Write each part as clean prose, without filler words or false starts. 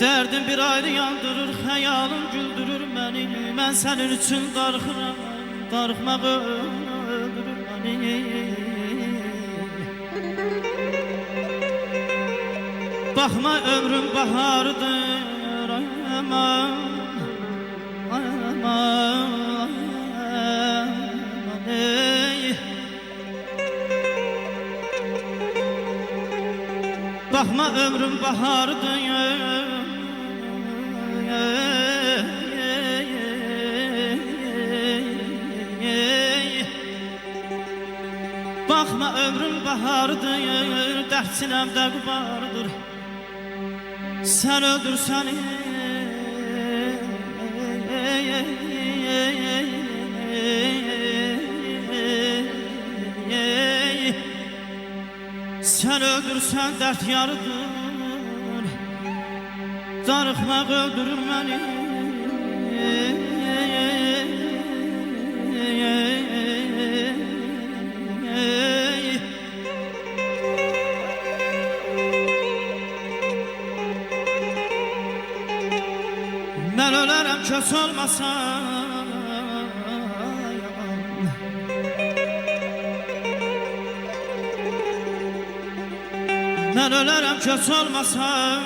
Derdim bir ayrı yandırır, hayalım güldürür beni. Ben senin için darıxıram, darıxmaq öldürür beni. Bakma ömrüm bahardır, aman, aman, ey. Bakma ömrüm bahardır, bakma ömrüm bahardır, dert sinemde kubardır. Sen öldürsen sen öldürsen dert yarıdır. Darıxmaq öldürür beni. Ben ölərəm kös olmasam, ben ölərəm kös olmasam,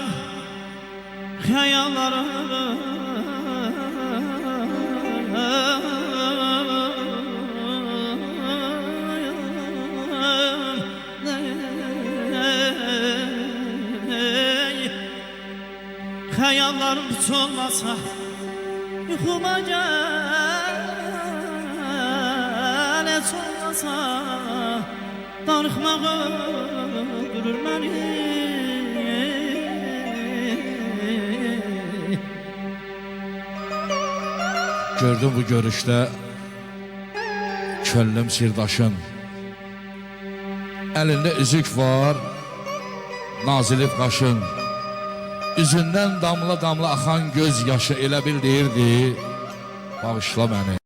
hayallarım hayallarım hiç olmasa yuxuma gel, hiç olmasa darıxmaq öldürür beni. Gördüm bu görüşte könlüm sirdaşın, elinde üzük var, nazilip qaşın. Üzündən damla damla axan göz yaşı elə bil deyirdi, bağışla məni.